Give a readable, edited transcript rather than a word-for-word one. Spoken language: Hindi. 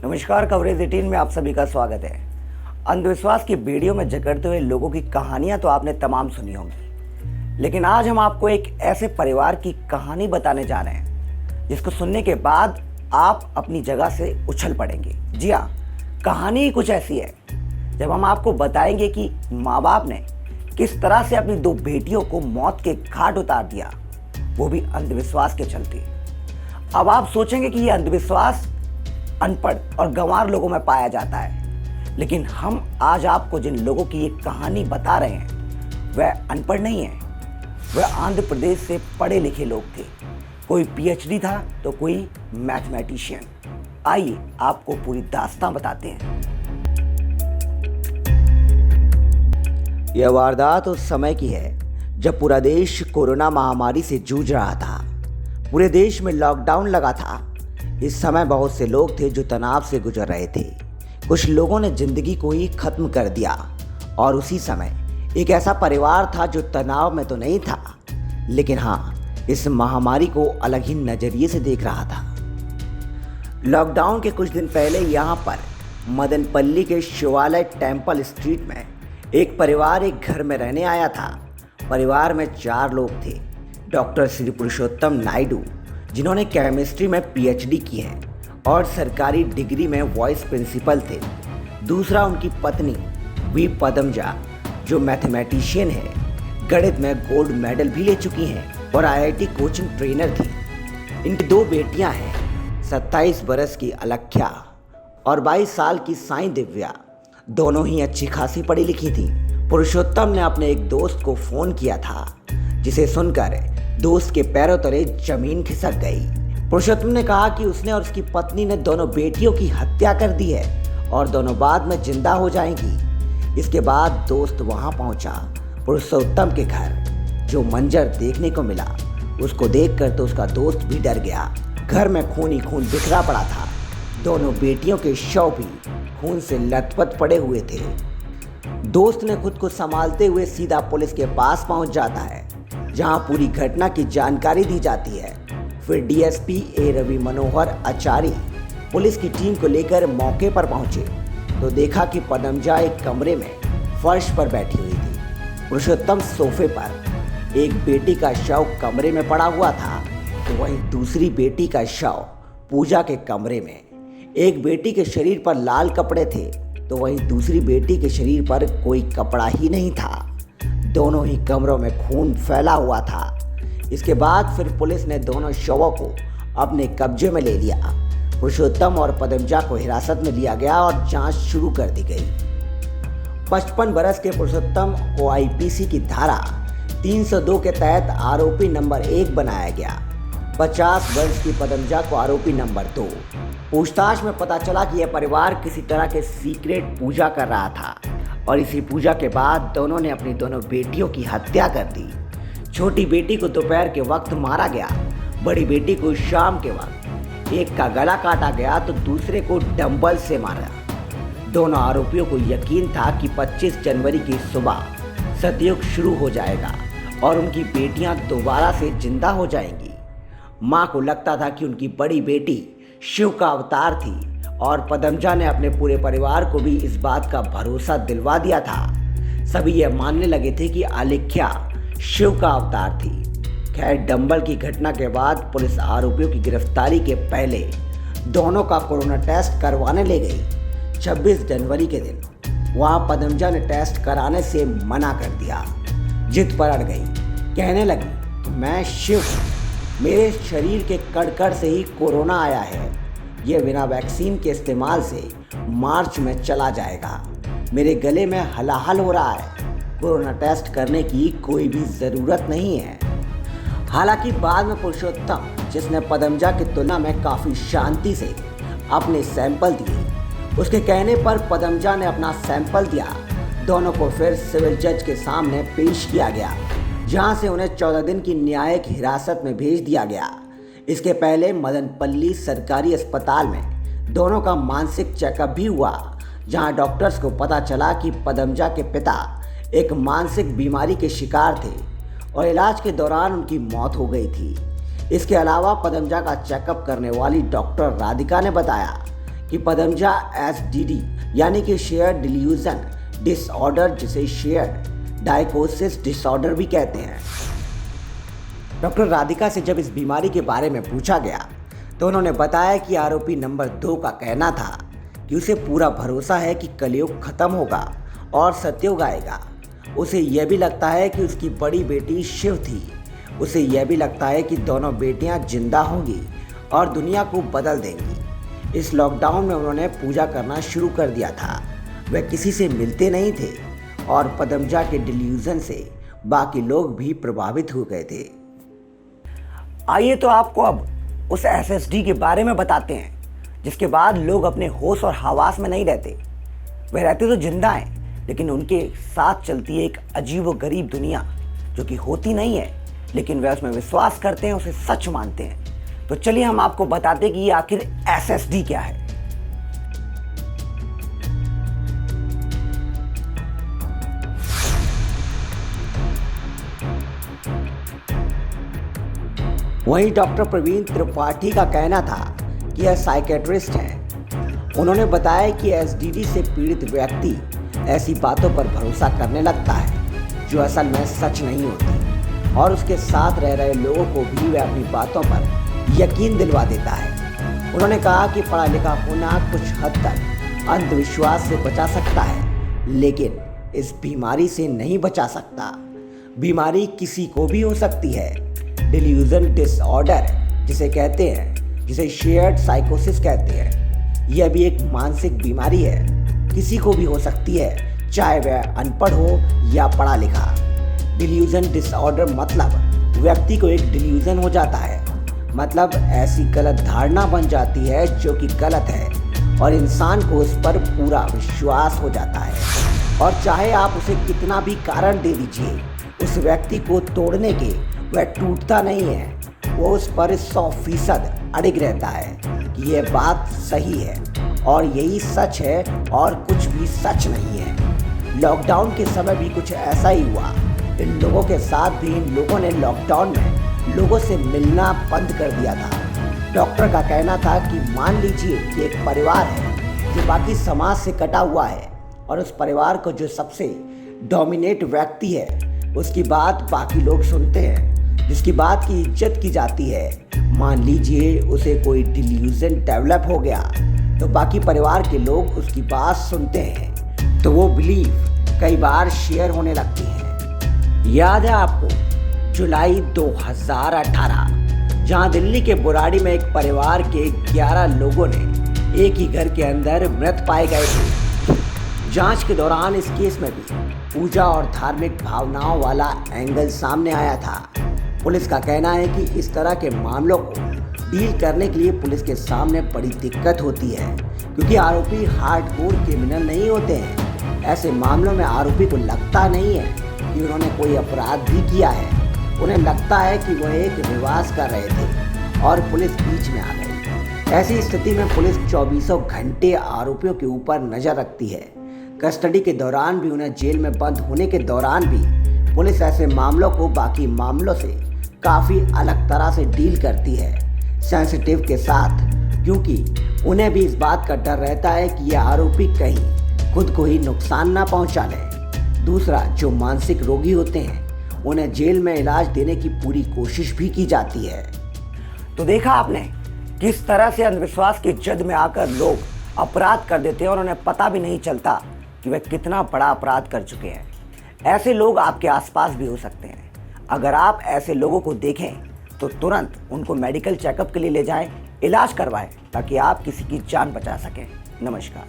नमस्कार, कवरेज 18 में आप सभी का स्वागत है। अंधविश्वास की बेड़ियों में जकड़ते हुए लोगों की कहानियां तो आपने तमाम सुनी होंगी, लेकिन आज हम आपको एक ऐसे परिवार की कहानी बताने जा रहे हैं जिसको सुनने के बाद आप अपनी जगह से उछल पड़ेंगे। जी हाँ, कहानी कुछ ऐसी है जब हम आपको बताएंगे कि माँ बाप ने किस तरह से अपनी 2 बेटियों को मौत के घाट उतार दिया, वो भी अंधविश्वास के चलते। अब आप सोचेंगे कि ये अंधविश्वास अनपढ़ और गंवार लोगों में पाया जाता है, लेकिन हम आज आपको जिन लोगों की ये कहानी बता रहे हैं वह अनपढ़ नहीं है, वह आंध्र प्रदेश से पढ़े लिखे लोग थे। कोई पीएचडी था तो कोई मैथमेटिशियन। आइए आपको पूरी दास्तां बताते हैं। यह वारदात उस समय की है जब पूरा देश कोरोना महामारी से जूझ रहा था। पूरे देश में लॉकडाउन लगा था। इस समय बहुत से लोग थे जो तनाव से गुजर रहे थे। कुछ लोगों ने जिंदगी को ही खत्म कर दिया और उसी समय एक ऐसा परिवार था जो तनाव में तो नहीं था, लेकिन हाँ, इस महामारी को अलग ही नजरिए से देख रहा था। लॉकडाउन के कुछ दिन पहले यहाँ पर मदनपल्ली के शिवालय टेम्पल स्ट्रीट में एक परिवार एक घर में रहने आया था। परिवार में 4 लोग थे। डॉक्टर श्री पुरुषोत्तम नायडू, जिन्होंने केमिस्ट्री में पीएचडी की है और सरकारी डिग्री में वाइस प्रिंसिपल थे। दूसरा उनकी पत्नी वी पदमजा, जो मैथमेटिशियन है, गणित में गोल्ड मेडल भी ले चुकी हैं और आईआईटी कोचिंग ट्रेनर थी। इनकी 2 बेटियां हैं, 27 बरस की अलख्या और 22 साल की साई दिव्या। दोनों ही अच्छी खासी पढ़ी लिखी थी। पुरुषोत्तम ने अपने एक दोस्त को फ़ोन किया था, जिसे सुनकर दोस्त के पैरों तले जमीन खिसक गई। पुरुषोत्तम ने कहा कि उसने और उसकी पत्नी ने दोनों बेटियों की हत्या कर दी है और दोनों बाद में जिंदा हो जाएंगी। इसके बाद दोस्त वहां पहुंचा पुरुषोत्तम के घर। जो मंजर देखने को मिला, उसको देखकर तो उसका दोस्त भी डर गया। घर में खून ही खून बिखरा पड़ा था। दोनों बेटियों के शव भी खून से लथपथ पड़े हुए थे। दोस्त ने खुद को संभालते हुए सीधा पुलिस के पास पहुंच जाता है, जहां पूरी घटना की जानकारी दी जाती है। फिर डीएसपी ए रवि मनोहर आचार्य पुलिस की टीम को लेकर मौके पर पहुंचे तो देखा कि पदमजा एक कमरे में फर्श पर बैठी हुई थी। पुरुषोत्तम सोफे पर। एक बेटी का शव कमरे में पड़ा हुआ था तो वहीं दूसरी बेटी का शव पूजा के कमरे में। एक बेटी के शरीर पर लाल कपड़े थे तो वहीं दूसरी बेटी के शरीर पर कोई कपड़ा ही नहीं था। दोनों ही कमरों में खून फैला हुआ था। इसके बाद फिर पुलिस ने दोनों शवों को अपने कब्जे में ले लिया। पुरुषोत्तम और पदमजा को हिरासत में लिया गया और जांच शुरू कर दी गई। 55 बरस के पुरुषोत्तम को आईपीसी की धारा 302 के तहत आरोपी नंबर 1 बनाया गया। 50 वर्ष की पदमजा को आरोपी नंबर 2। पूछताछ में पता चला कि यह परिवार किसी तरह के सीक्रेट पूजा कर रहा था और इसी पूजा के बाद दोनों ने अपनी दोनों बेटियों की हत्या कर दी। छोटी बेटी को दोपहर के वक्त मारा गया, बड़ी बेटी को शाम के वक्त। एक का गला काटा गया तो दूसरे को डंबल से मारा। दोनों आरोपियों को यकीन था कि 25 जनवरी की सुबह सतयुग शुरू हो जाएगा और उनकी बेटियां दोबारा से जिंदा हो जाएंगी। माँ को लगता था कि उनकी बड़ी बेटी शिव का अवतार थी और पदमजा ने अपने पूरे परिवार को भी इस बात का भरोसा दिलवा दिया था। सभी यह मानने लगे थे कि आलेख्या शिव का अवतार थी। खैर, डंबल की घटना के बाद पुलिस आरोपियों की गिरफ्तारी के पहले दोनों का कोरोना टेस्ट करवाने ले गई। 26 जनवरी के दिन वहां पदमजा ने टेस्ट कराने से मना कर दिया। जिद पर अड़ गई, कहने लगी, मैं शिव हूँ, मेरे शरीर के कड़ से ही कोरोना आया है। यह बिना वैक्सीन के इस्तेमाल से मार्च में चला जाएगा। मेरे गले में हलाहल हो रहा है। कोरोना टेस्ट करने की कोई भी ज़रूरत नहीं है। हालांकि बाद में पुरुषोत्तम, जिसने पदमजा की तुलना में काफ़ी शांति से अपने सैंपल दिए, उसके कहने पर पदमजा ने अपना सैंपल दिया। दोनों को फिर सिविल जज के सामने पेश किया गया, जहां से उन्हें 14 दिन की न्यायिक हिरासत में भेज दिया गया। इसके पहले मदनपल्ली सरकारी अस्पताल में दोनों का मानसिक चेकअप भी हुआ, जहां डॉक्टर्स को पता चला कि पदमजा के पिता एक मानसिक बीमारी के शिकार थे और इलाज के दौरान उनकी मौत हो गई थी। इसके अलावा पदमजा का चेकअप करने वाली डॉक्टर राधिका ने बताया कि पदमजा एसडीडी यानी कि शेयर डिल्यूजन डिसऑर्डर, जिसे शेयर डायकोसिस डिसऑर्डर भी कहते हैं। डॉक्टर राधिका से जब इस बीमारी के बारे में पूछा गया तो उन्होंने बताया कि आरोपी नंबर 2 का कहना था कि उसे पूरा भरोसा है कि कलयुग खत्म होगा और सतयुग आएगा। उसे यह भी लगता है कि उसकी बड़ी बेटी शिव थी। उसे यह भी लगता है कि दोनों बेटियां जिंदा होंगी और दुनिया को बदल देंगी। इस लॉकडाउन में उन्होंने पूजा करना शुरू कर दिया था। वे किसी से मिलते नहीं थे और पदमजा के डिल्यूजन से बाकी लोग भी प्रभावित हो गए थे। आइए तो आपको अब उस एसएसडी के बारे में बताते हैं जिसके बाद लोग अपने होश और हवास में नहीं रहते। वे रहते तो जिंदा हैं, लेकिन उनके साथ चलती है एक अजीब व गरीब दुनिया जो कि होती नहीं है, लेकिन वे उसमें विश्वास करते हैं, उसे सच मानते हैं। तो चलिए हम आपको बताते हैं कि ये आखिर एसएसडी क्या है। वहीं डॉक्टर प्रवीण त्रिपाठी का कहना था कि यह साइकेट्रिस्ट हैं। उन्होंने बताया कि एसडीडी से पीड़ित व्यक्ति ऐसी बातों पर भरोसा करने लगता है जो असल में सच नहीं होती, और उसके साथ रह रहे लोगों को भी वह अपनी बातों पर यकीन दिलवा देता है। उन्होंने कहा कि पढ़ा लिखा होना कुछ हद तक अंधविश्वास से बचा सकता है, लेकिन इस बीमारी से नहीं बचा सकता। बीमारी किसी को भी हो सकती है। डिल्यूजन डिसऑर्डर जिसे कहते हैं, जिसे शेयर्ड साइकोसिस कहते हैं, यह भी एक मानसिक बीमारी है। किसी को भी हो सकती है, चाहे वह अनपढ़ हो या पढ़ा लिखा। डिल्यूजन डिसऑर्डर मतलब व्यक्ति को एक डिल्यूजन हो जाता है, मतलब ऐसी गलत धारणा बन जाती है जो कि गलत है और इंसान को उस पर पूरा विश्वास हो जाता है। और चाहे आप उसे कितना भी कारण दे दीजिए, उस व्यक्ति को तोड़ने के वह टूटता नहीं है। वो उस पर 100% अड़िग रहता है कि यह बात सही है और यही सच है और कुछ भी सच नहीं है। लॉकडाउन के समय भी कुछ ऐसा ही हुआ। इन लोगों के साथ भी इन लोगों ने लॉकडाउन में लोगों से मिलना बंद कर दिया था। डॉक्टर का कहना था कि मान लीजिए कि एक परिवार है जो बाकी समाज से कटा हुआ है, और उस परिवार को जो सबसे डोमिनेट व्यक्ति है उसकी बात बाकी लोग सुनते हैं, जिसकी बात की इज्जत की जाती है। मान लीजिए उसे कोई डिल्यूजन डेवलप हो गया तो बाकी परिवार के लोग उसकी बात सुनते हैं, तो वो बिलीफ कई बार शेयर होने लगती है। याद है आपको जुलाई 2018, जहां दिल्ली के बुराड़ी में एक परिवार के 11 लोगों ने एक ही घर के अंदर मृत पाए गए थे। जांच के दौरान इस केस में भी पूजा और धार्मिक भावनाओं वाला एंगल सामने आया था। पुलिस का कहना है कि इस तरह के मामलों को डील करने के लिए पुलिस के सामने बड़ी दिक्कत होती है, क्योंकि आरोपी हार्डकोर क्रिमिनल नहीं होते हैं। ऐसे मामलों में आरोपी को लगता नहीं है कि उन्होंने कोई अपराध भी किया है। उन्हें लगता है कि वह एक रिवाज कर रहे थे और पुलिस बीच में आ गई। ऐसी स्थिति में पुलिस 24 घंटे आरोपियों के ऊपर नजर रखती है। कस्टडी के दौरान भी, उन्हें जेल में बंद होने के दौरान भी पुलिस ऐसे मामलों को बाकी मामलों से काफ़ी अलग तरह से डील करती है, सेंसिटिव के साथ, क्योंकि उन्हें भी इस बात का डर रहता है कि यह आरोपी कहीं खुद को ही नुकसान ना पहुंचा ले। दूसरा, जो मानसिक रोगी होते हैं उन्हें जेल में इलाज देने की पूरी कोशिश भी की जाती है। तो देखा आपने किस तरह से अंधविश्वास के जद में आकर लोग अपराध कर देते हैं और उन्हें पता भी नहीं चलता कि वे कितना बड़ा अपराध कर चुके हैं। ऐसे लोग आपके आसपास भी हो सकते हैं। अगर आप ऐसे लोगों को देखें तो तुरंत उनको मेडिकल चेकअप के लिए ले जाएं, इलाज करवाएं, ताकि आप किसी की जान बचा सकें। नमस्कार।